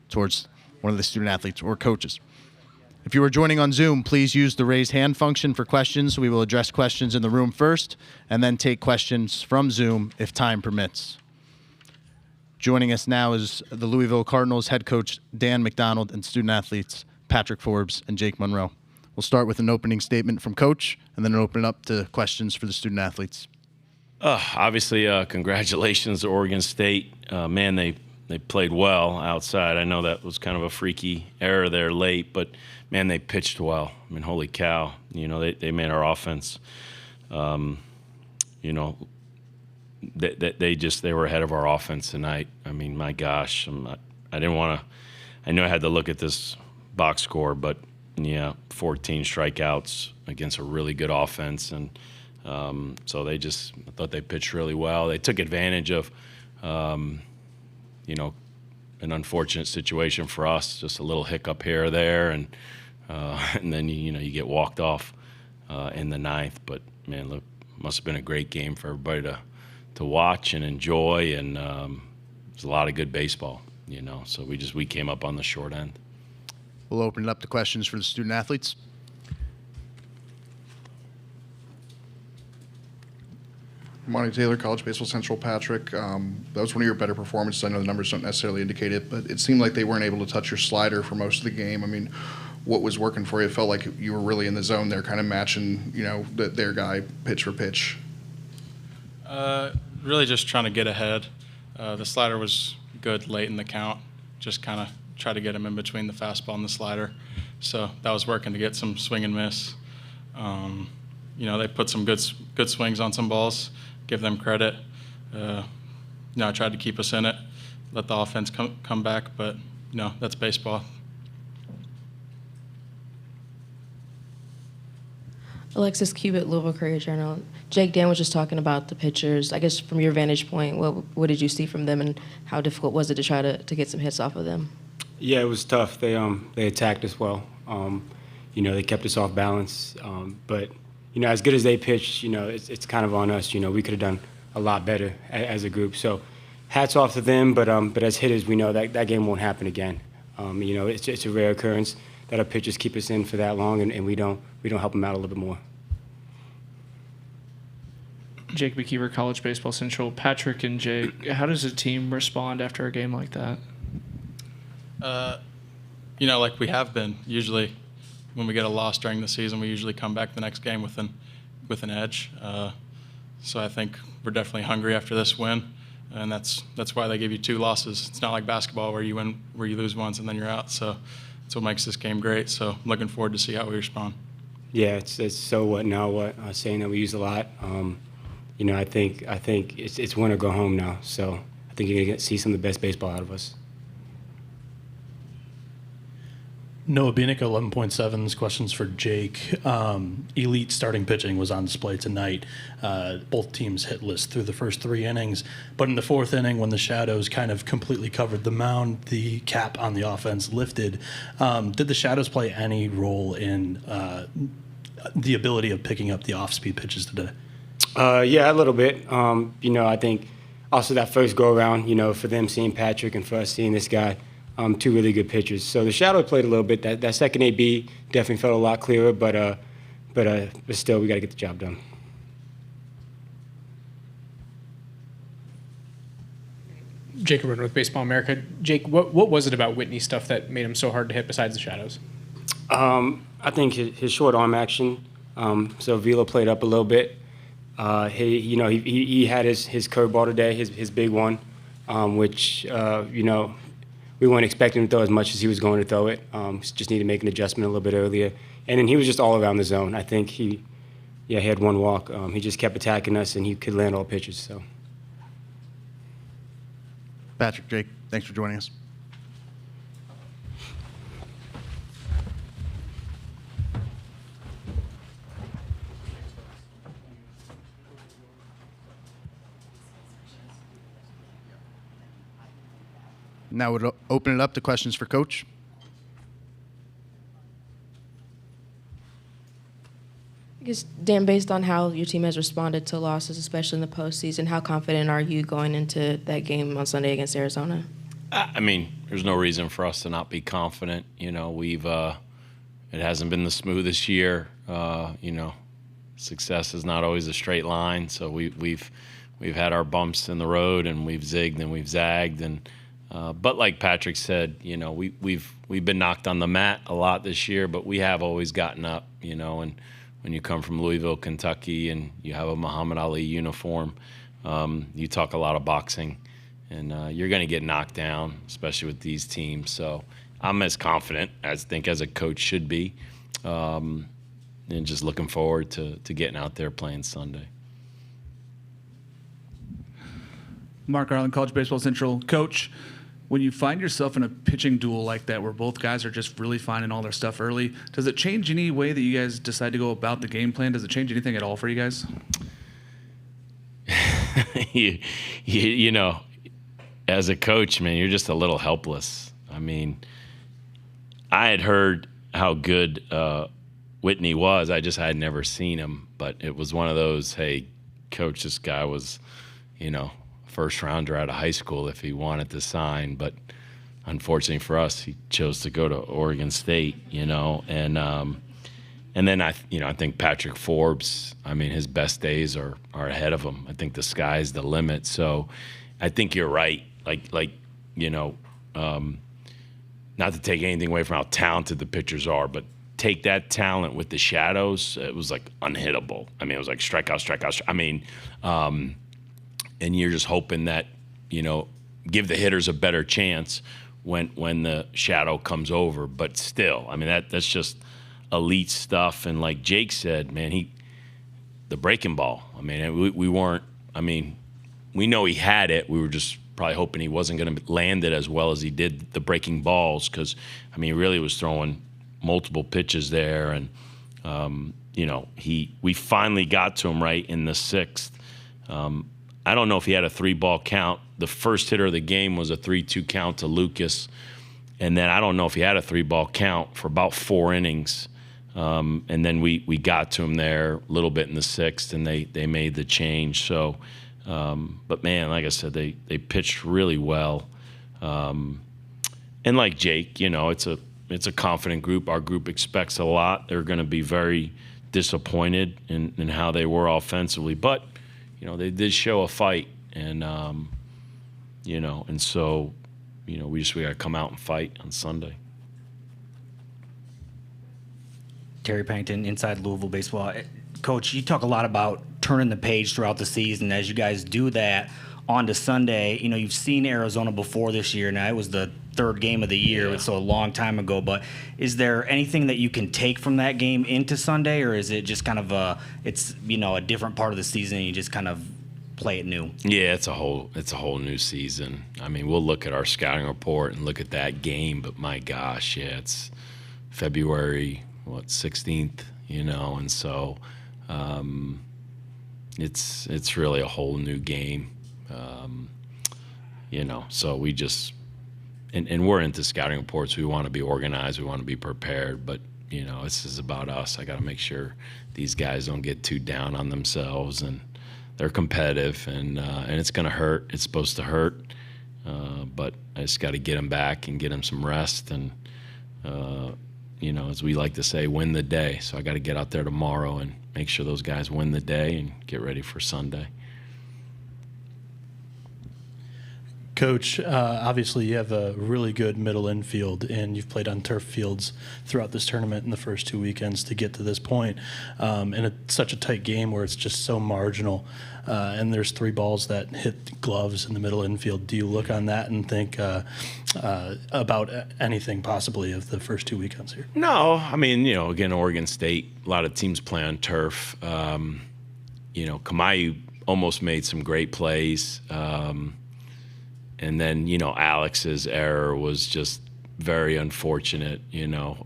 towards one of the student athletes or coaches. If you are joining on Zoom, please use the raise hand function for questions. We will address questions in the room first and then take questions from Zoom if time permits. Joining us now is the Louisville Cardinals head coach Dan McDonald and student athletes Patrick Forbes and Jake Monroe. We'll start with an opening statement from Coach and then open it up to questions for the student athletes. Obviously, congratulations to Oregon State. Man, they played well outside. I know that was kind of a freaky error there late, but, man, they pitched well. I mean, holy cow. You know, they made our offense, you know, they were ahead of our offense tonight. I mean, my gosh. I didn't want to – I knew I had to look at this box score, but, yeah, 14 strikeouts against a really good offense. And so I thought they pitched really well. They took advantage of you know, an unfortunate situation for us, just a little hiccup here or there, and then you get walked off in the ninth. But man, look, must have been a great game for everybody to watch and enjoy, and there's a lot of good baseball, you know. So we came up on the short end. We'll open it up to questions for the student athletes. Monty Taylor, College Baseball Central. Patrick, that was one of your better performances. I know the numbers don't necessarily indicate it, but it seemed like they weren't able to touch your slider for most of the game. I mean, what was working for you? It felt like you were really in the zone there, kind of matching, their guy pitch for pitch. Really just trying to get ahead. The slider was good late in the count. Just kind of try to get him in between the fastball and the slider. So that was working to get some swing and miss. They put some good swings on some balls. Give them credit. I tried to keep us in it, let the offense come back, but that's baseball. Alexis Cubitt, Louisville Courier-Journal. Jake, Dan was just talking about the pitchers. I guess from your vantage point, what did you see from them, and how difficult was it to try to get some hits off of them? Yeah, it was tough. They attacked us well. They kept us off balance, but. As good as they pitched, it's kind of on us. We could have done a lot better as a group. So, hats off to them. But as hitters, we know that game won't happen again. It's a rare occurrence that our pitchers keep us in for that long, and we don't help them out a little bit more. Jake McKeever, College Baseball Central. Patrick and Jake, how does a team respond after a game like that? Like we have been usually. When we get a loss during the season, we usually come back the next game with an edge. So I think we're definitely hungry after this win, and that's why they give you 2 losses. It's not like basketball where you win, where you lose once and then you're out. So that's what makes this game great. So I'm looking forward to see how we respond. Yeah, it's so what now what saying that we use a lot. I think it's win or go home now. So I think you're gonna see some of the best baseball out of us. Noah Bieniek, 11.7's questions for Jake. Elite starting pitching was on display tonight. Both teams hitless through the first 3 innings. But in the 4th inning, when the shadows kind of completely covered the mound, the cap on the offense lifted. Did the shadows play any role in the ability of picking up the off-speed pitches today? Yeah, a little bit. I think also that first go-around, for them seeing Patrick and for us seeing this guy, 2 really good pitchers. So the shadow played a little bit. That second AB definitely felt a lot clearer, but still we got to get the job done. Jacob Rudin with Baseball America. Jake, what was it about Whitney's stuff that made him so hard to hit besides the shadows? I think his short arm action. So Vila played up a little bit. He had his curveball today, his big one, which we weren't expecting him to throw as much as he was going to throw it. Just need to make an adjustment a little bit earlier. And then he was just all around the zone. I think he had 1 walk. He just kept attacking us, and he could land all pitches. So. Patrick, Jake, thanks for joining us. Now we'll open it up to questions for Coach. I guess, Dan, based on how your team has responded to losses, especially in the postseason, how confident are you going into that game on Sunday against Arizona? I mean, there's no reason for us to not be confident. You know, we've it hasn't been the smoothest year. You know, success is not always a straight line, so we've had our bumps in the road, and we've zigged and we've zagged, and but like Patrick said, you know, we've been knocked on the mat a lot this year, but we have always gotten up. You know, and when you come from Louisville, Kentucky, and you have a Muhammad Ali uniform, you talk a lot of boxing. And you're going to get knocked down, especially with these teams. So I'm as confident as a coach should be, and just looking forward to getting out there playing Sunday. Mark Garland, College Baseball Central. Coach, when you find yourself in a pitching duel like that where both guys are just really finding all their stuff early, does it change any way that you guys decide to go about the game plan? Does it change anything at all for you guys? you know, as a coach, man, you're just a little helpless. I mean, I had heard how good Whitney was. I just had never seen him. But it was one of those, hey, coach, this guy was, you know, first rounder out of high school if he wanted to sign. But unfortunately for us, he chose to go to Oregon State, you know. And then I think Patrick Forbes, I mean, his best days are ahead of him. I think the sky's the limit. So I think you're right. Like you know, not to take anything away from how talented the pitchers are, but take that talent with the shadows, it was like unhittable. I mean, it was like strikeout. I mean, and you're just hoping that, you know, give the hitters a better chance when the shadow comes over. But still, I mean, that's just elite stuff. And like Jake said, man, the breaking ball. I mean, we weren't. I mean, we know he had it. We were just probably hoping he wasn't going to land it as well as he did the breaking balls, because, I mean, he really was throwing multiple pitches there. And, you know, we finally got to him right in the sixth. I don't know if he had a 3-ball count. The first hitter of the game was a 3-2 count to Lucas. And then I don't know if he had a 3-ball count for about 4 innings. And then we got to him there a little bit in the sixth, and they made the change. So, but man, like I said, they pitched really well. And like Jake, you know, it's a confident group. Our group expects a lot. They're going to be very disappointed in how they were offensively, but you know, they did show a fight, and you know, and so, you know, we got to come out and fight on Sunday. Terry Pennington, Inside Louisville Baseball. Coach, you talk a lot about turning the page throughout the season. As you guys do that on to Sunday, you know, you've seen Arizona before this year. Now, it was the 3rd game of the year, so a long time ago. But is there anything that you can take from that game into Sunday, or is it just kind of it's, you know, a different part of the season and you just kind of play it new? Yeah, it's a whole new season. I mean, we'll look at our scouting report and look at that game, but my gosh, yeah, it's February 16th, you know, and so it's really a whole new game, you know. So we just and we're into scouting reports. We want to be organized. We want to be prepared. But you know, this is about us. I got to make sure these guys don't get too down on themselves, and they're competitive, and it's going to hurt. It's supposed to hurt, but I just got to get them back and get them some rest, and you know, as we like to say, win the day. So I got to get out there tomorrow and make sure those guys win the day and get ready for Sunday. Coach, obviously you have a really good middle infield, and you've played on turf fields throughout this tournament in the first 2 weekends to get to this point. And it's such a tight game where it's just so marginal, and there's 3 balls that hit gloves in the middle infield. Do you look on that and think about anything possibly of the first 2 weekends here? No, I mean, you know, again, Oregon State, a lot of teams play on turf. You know, Kamayu almost made some great plays. And then, you know, Alex's error was just very unfortunate. You know,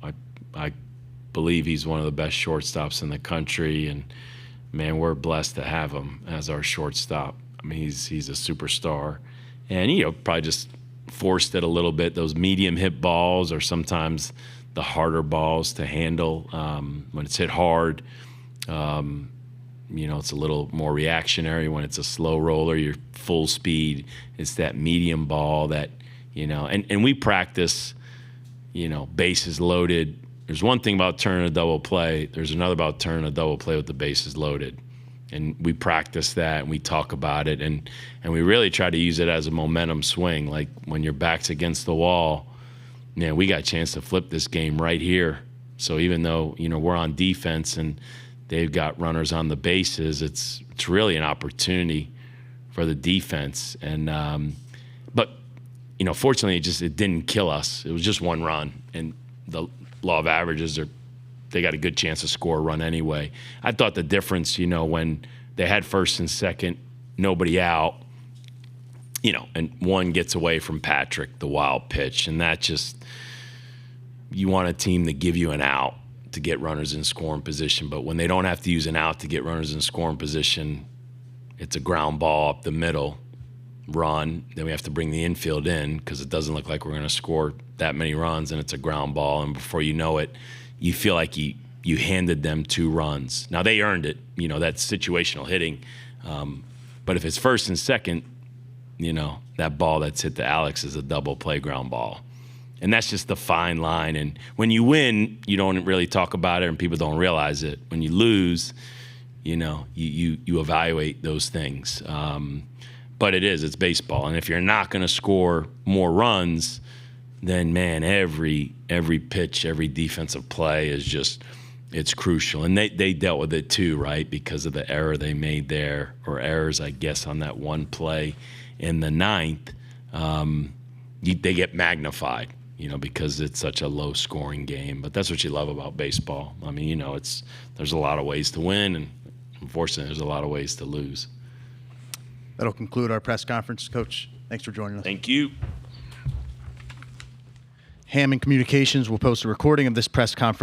I believe he's one of the best shortstops in the country, and man, we're blessed to have him as our shortstop. I mean, he's a superstar, and you know, probably just forced it a little bit. Those medium hit balls are sometimes the harder balls to handle when it's hit hard. You know, it's a little more reactionary when it's a slow roller. You're full speed. It's that medium ball that And we practice, bases loaded. There's one thing about turning a double play. There's another about turning a double play with the bases loaded. And we practice that and we talk about it. And we really try to use it as a momentum swing. Like when your back's against the wall, man, we got a chance to flip this game right here. So even though, we're on defense and they've got runners on the bases, it's really an opportunity for the defense. And but fortunately it didn't kill us. It was just one run, and the law of averages they got a good chance to score a run anyway. I thought the difference, when they had first and second, nobody out, and one gets away from Patrick, the wild pitch, and that just, you want a team to give you an out to get runners in scoring position, but when they don't have to use an out to get runners in scoring position, it's a ground ball up the middle, run, then we have to bring the infield in because it doesn't look like we're going to score that many runs, and it's a ground ball, and before you know it, you feel like you handed them 2 runs. Now, they earned it, that's situational hitting, but if it's first and second, that ball that's hit to Alex is a double play ground ball. And that's just the fine line. And when you win, you don't really talk about it and people don't realize it. When you lose, you evaluate those things. But it's baseball. And if you're not going to score more runs, then, man, every pitch, every defensive play is just, it's crucial. And they dealt with it too, right, because of the error they made there, or errors, I guess, on that one play in the 9th. They get magnified, because it's such a low-scoring game. But that's what you love about baseball. I mean, there's a lot of ways to win, and unfortunately, there's a lot of ways to lose. That'll conclude our press conference. Coach, thanks for joining us. Thank you. Hammond Communications will post a recording of this press conference